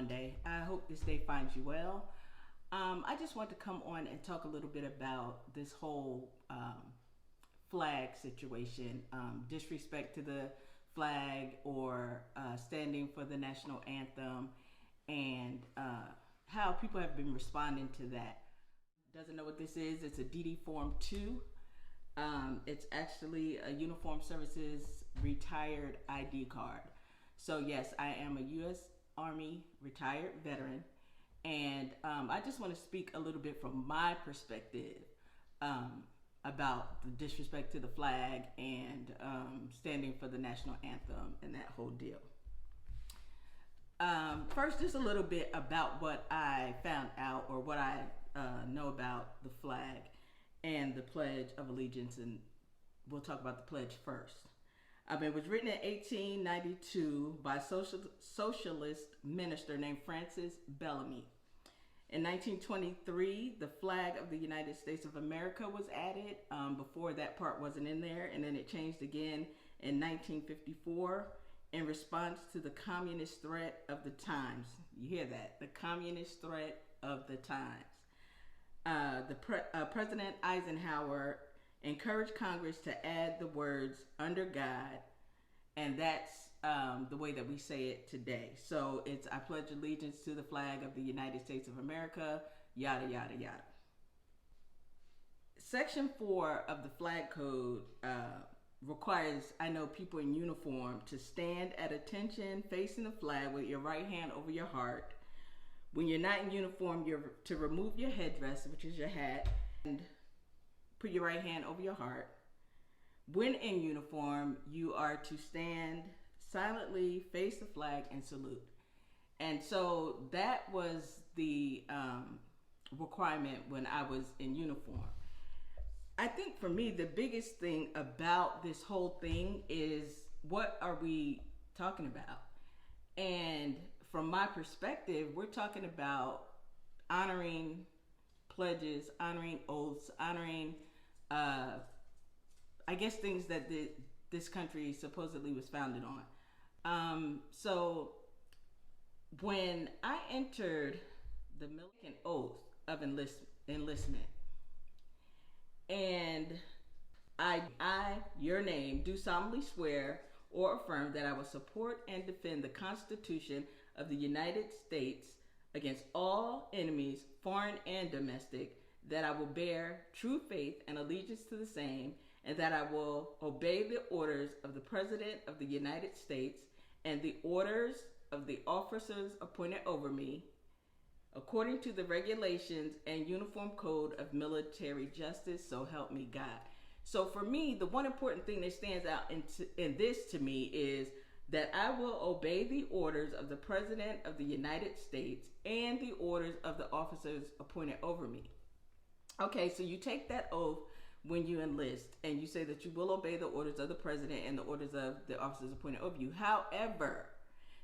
Monday. I hope this day finds you well. I just want to come on and talk a little bit about this whole flag situation, disrespect to the flag or standing for the national anthem, and how people have been responding to that. Doesn't know what this is? It's a DD Form 2. It's actually a Uniformed Services Retired ID card. So yes, I am a U.S. Army retired veteran, and I just want to speak a little bit from my perspective about the disrespect to the flag and standing for the national anthem and that whole deal. First, just a little bit about what I found out or what I know about the flag and the Pledge of Allegiance, and we'll talk about the pledge first. It was written in 1892 by a socialist minister named Francis Bellamy. In 1923, the flag of the United States of America was added. Before that part wasn't in there, and then it changed again in 1954 in response to the communist threat of the times. You hear that? The communist threat of the times. President Eisenhower encouraged Congress to add the words "under God," and that's the way that we say it today. So it's "I pledge allegiance to the flag of the United States of America," yada, yada, yada. Section 4 of the flag code requires, people in uniform to stand at attention facing the flag with your right hand over your heart. When you're not in uniform, you're to remove your headdress, which is your hat, and put your right hand over your heart. When in uniform, you are to stand silently, face the flag, and salute. And so that was the requirement when I was in uniform. I think for me, the biggest thing about this whole thing is, what are we talking about? And from my perspective, we're talking about honoring pledges, honoring oaths, honoring, things that this country supposedly was founded on. So when I entered the military oath of enlistment, and I, your name, do solemnly swear or affirm that I will support and defend the Constitution of the United States against all enemies, foreign and domestic, that I will bear true faith and allegiance to the same, and that I will obey the orders of the President of the United States and the orders of the officers appointed over me, according to the regulations and Uniform Code of Military Justice, so help me God. So for me, the one important thing that stands out in this to me is that I will obey the orders of the President of the United States and the orders of the officers appointed over me. Okay, so you take that oath when you enlist, and you say that you will obey the orders of the President and the orders of the officers appointed over you. However,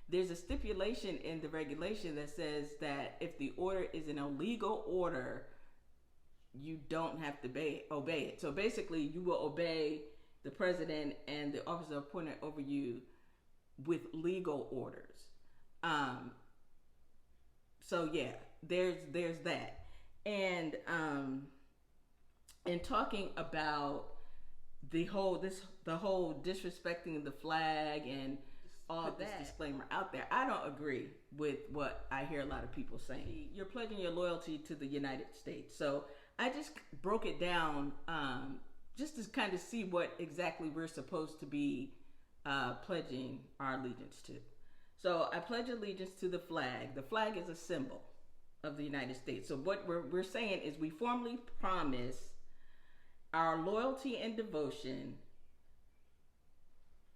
there's a stipulation in the regulation that says that if the order is an illegal order, you don't have to obey it. So basically, you will obey the President and the officer appointed over you with legal orders. So yeah, there's that. And in talking about the whole disrespecting the flag and all that disclaimer out there, I don't agree with what I hear a lot of people saying. You're pledging your loyalty to the United States. So I just broke it down just to kind of see what exactly we're supposed to be pledging our allegiance to. So I pledge allegiance to the flag. The flag is a symbol of the United States. So what we're saying is, we formally promise our loyalty and devotion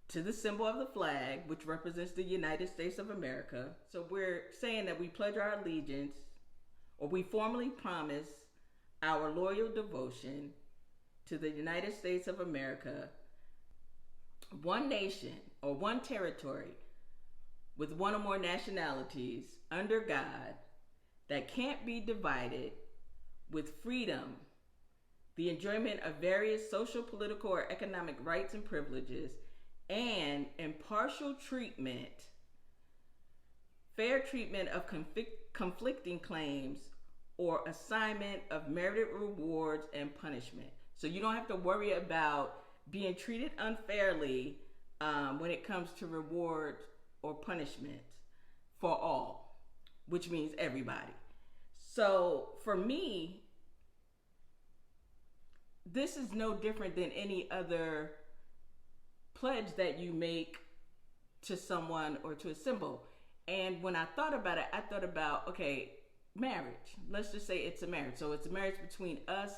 to the symbol of the flag, which represents the United States of America. So we're saying that we pledge our allegiance, or we formally promise our loyal devotion to the United States of America, one nation or one territory with one or more nationalities, under God, that can't be divided, with freedom, the enjoyment of various social, political, or economic rights and privileges, and impartial treatment fair treatment of conflicting claims, or assignment of merited rewards and punishment. So you don't have to worry about being treated unfairly when it comes to rewards or punishment for all, which means everybody. So for me, this is no different than any other pledge that you make to someone or to a symbol. And when I thought about it, I thought about, okay, marriage. Let's just say it's a marriage. So it's a marriage between us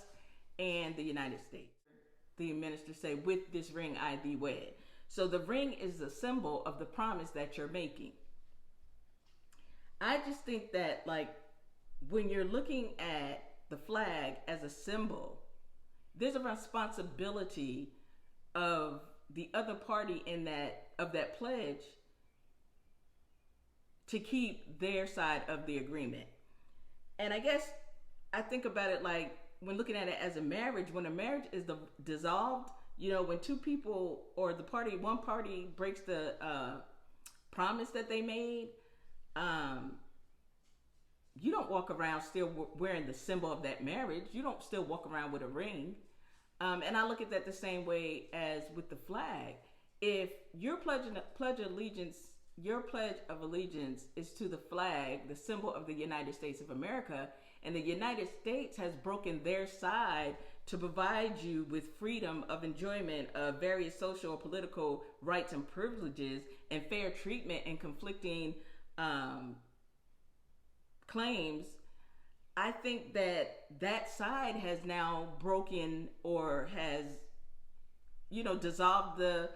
and the United States. The minister say, with this ring I thee wed. So the ring is a symbol of the promise that you're making. I just think that, like, when you're looking at the flag as a symbol, there's a responsibility of the other party of that pledge to keep their side of the agreement. And I guess I think about it like when looking at it as a marriage, when a marriage is dissolved, when two people or one party breaks the promise that they made, you don't walk around still wearing the symbol of that marriage. You don't still walk around with a ring. And I look at that the same way as with the flag. If your pledge of allegiance is to the flag, the symbol of the United States of America, and the United States has broken their side to provide you with freedom of enjoyment of various social or political rights and privileges and fair treatment and conflicting claims, I think that side has now broken or has, dissolved the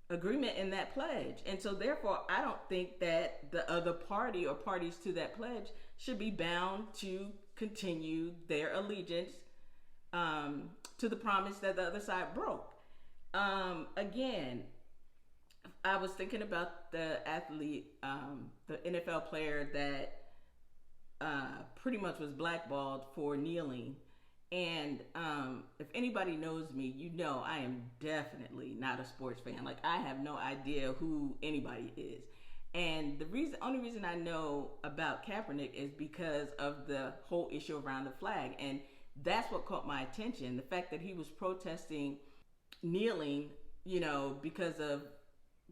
agreement in that pledge. And so therefore, I don't think that the other party or parties to that pledge should be bound to continue their allegiance to the promise that the other side broke. Again, I was thinking about the athlete, the NFL player that pretty much was blackballed for kneeling. And if anybody knows me, I am definitely not a sports fan. Like, I have no idea who anybody is. And the only reason I know about Kaepernick is because of the whole issue around the flag. And that's what caught my attention. The fact that he was protesting kneeling, because of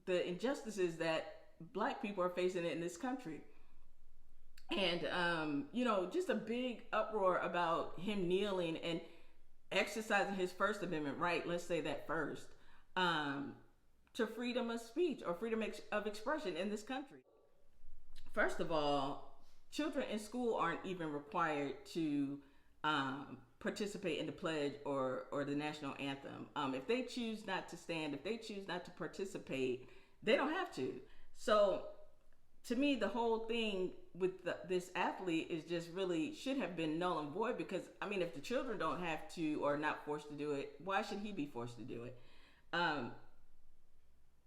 the injustices that black people are facing in this country. And, just a big uproar about him kneeling and exercising his First Amendment right, let's say that first, to freedom of speech or freedom of expression in this country. First of all, children in school aren't even required to participate in the pledge or the national anthem. If they choose not to stand, if they choose not to participate, they don't have to. So to me, the whole thing with this athlete is just really should have been null and void, because if the children don't have to or not forced to do it, why should he be forced to do it?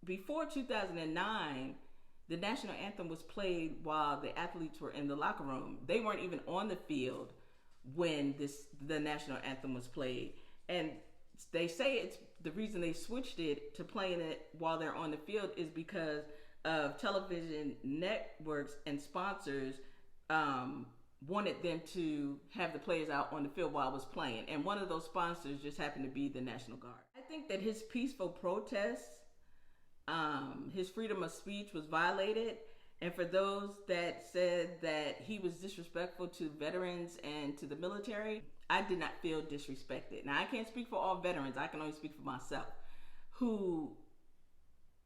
Before 2009, the national anthem was played while the athletes were in the locker room. They weren't even on the field when the national anthem was played. And they say it's the reason they switched it to playing it while they're on the field is because of television networks and sponsors wanted them to have the players out on the field while it was playing. And one of those sponsors just happened to be the National Guard. I think that his peaceful protests, his freedom of speech was violated. And for those that said that he was disrespectful to veterans and to the military, I did not feel disrespected. Now, I can't speak for all veterans. I can only speak for myself, who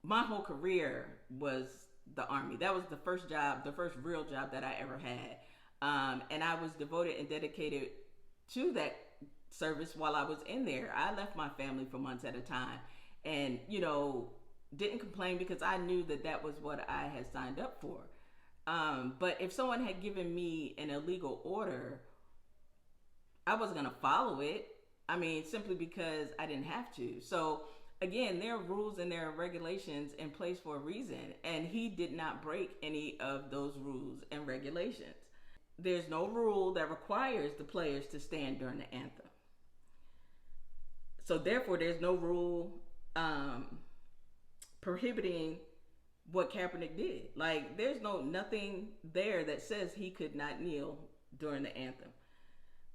my whole career was the Army. That was the first real job that I ever had. And I was devoted and dedicated to that service while I was in there. I left my family for months at a time and, didn't complain because I knew that was what I had signed up for. But if someone had given me an illegal order, I wasn't going to follow it. Simply because I didn't have to. So again, there are rules and there are regulations in place for a reason, and he did not break any of those rules and regulations. There's no rule that requires the players to stand during the anthem. So therefore, there's no rule prohibiting what Kaepernick did. Like, there's nothing there that says he could not kneel during the anthem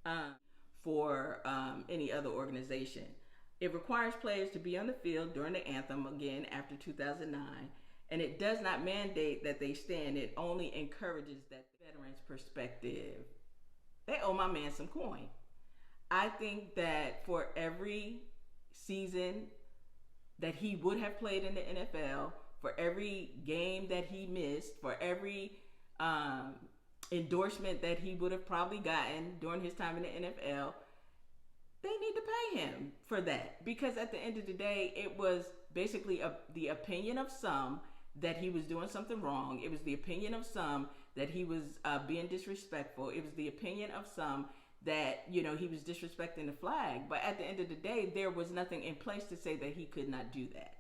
um, for any other organization. It requires players to be on the field during the anthem again after 2009, and it does not mandate that they stand. It only encourages that veterans' perspective. They owe my man some coin. I think that for every season that he would have played in the NFL, for every game that he missed, for every endorsement that he would have probably gotten during his time in the NFL, they need to pay him for that. Because at the end of the day, it was basically the opinion of some that he was doing something wrong. It was the opinion of some that he was being disrespectful. It was the opinion of some that, you know, he was disrespecting the flag. But at the end of the day, there was nothing in place to say that he could not do that.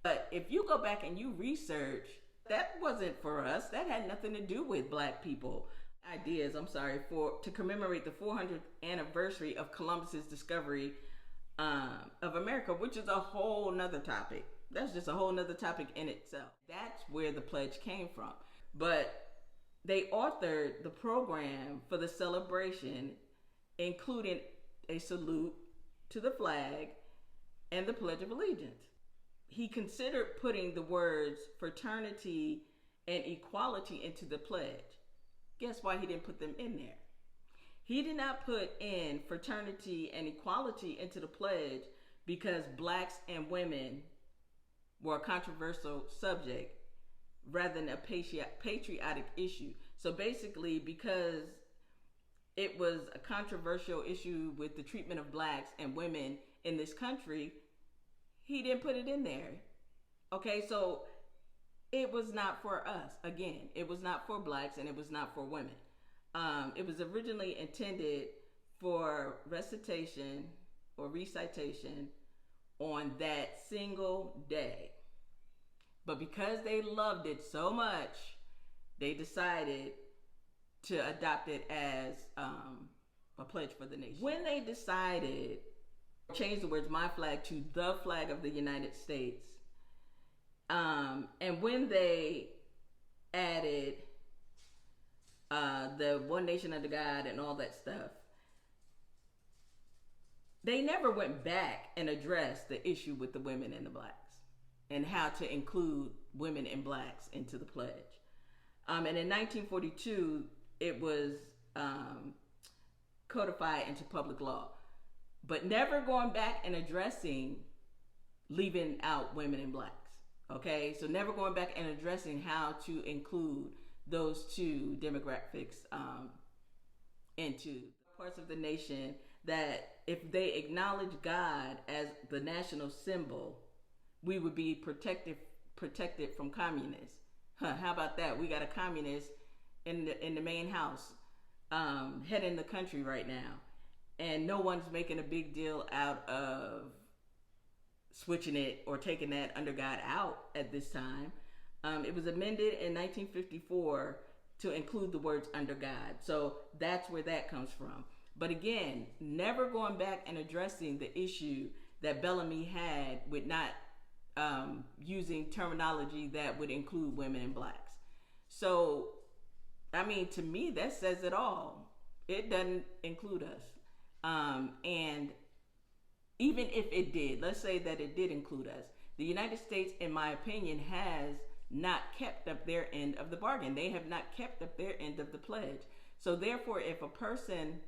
But if you go back and you research, that wasn't for us. That had nothing to do with black people. Ideas, to commemorate the 400th anniversary of Columbus's discovery of America, which is a whole nother topic. That's just a whole nother topic in itself. That's where the pledge came from. But they authored the program for the celebration, including a salute to the flag and the Pledge of Allegiance. He considered putting the words fraternity and equality into the pledge. Guess why he didn't put them in there? He did not put in fraternity and equality into the pledge because blacks and women were a controversial subject rather than a patriotic issue. So basically, because it was a controversial issue with the treatment of blacks and women in this country, he didn't put it in there. Okay, so it was not for us. Again, it was not for blacks and it was not for women. It was originally intended for recitation on that single day. But because they loved it so much, they decided to adopt it as a pledge for the nation. When they decided to change the words "my flag" to "the flag of the United States," and when they added the one nation under God and all that stuff, they never went back and addressed the issue with the women and the blacks and how to include women and blacks into the pledge. And in 1942, it was codified into public law, but never going back and addressing leaving out women and blacks. Okay, so never going back and addressing how to include those two demographics into parts of the nation that if they acknowledge God as the national symbol, we would be protected from communists. How about that? We got a communist in the main house heading the country right now, and no one's making a big deal out of switching it or taking that under God out at this time. It was amended in 1954 to include the words under God. So that's where that comes from. But again, never going back and addressing the issue that Bellamy had with not using terminology that would include women and blacks. So, I mean, to me, that says it all. It doesn't include us. And even if it did, let's say that it did include us, the United States, in my opinion, has not kept up their end of the bargain. They have not kept up their end of the pledge. So therefore, if a person,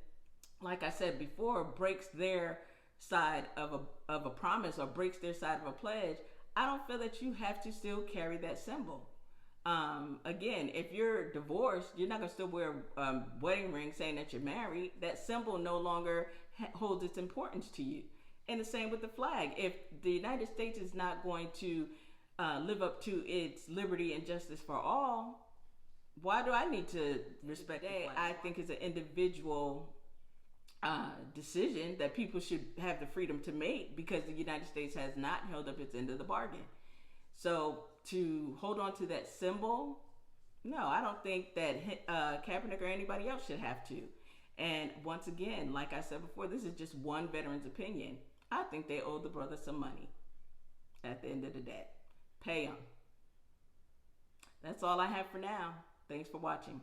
like I said before, breaks their side of a promise or breaks their side of a pledge, I don't feel that you have to still carry that symbol. Again, if you're divorced, you're not going to still wear a wedding ring saying that you're married. That symbol no longer holds its importance to you. And the same with the flag. If the United States is not going to live up to its liberty and justice for all, why do I need to respect the flag? I think it's an individual decision that people should have the freedom to make, because the United States has not held up its end of the bargain. So to hold on to that symbol, no, I don't think that Kaepernick or anybody else should have to. And once again, like I said before, this is just one veteran's opinion. I think they owe the brother some money at the end of the day. Pay them. That's all I have for now. Thanks for watching.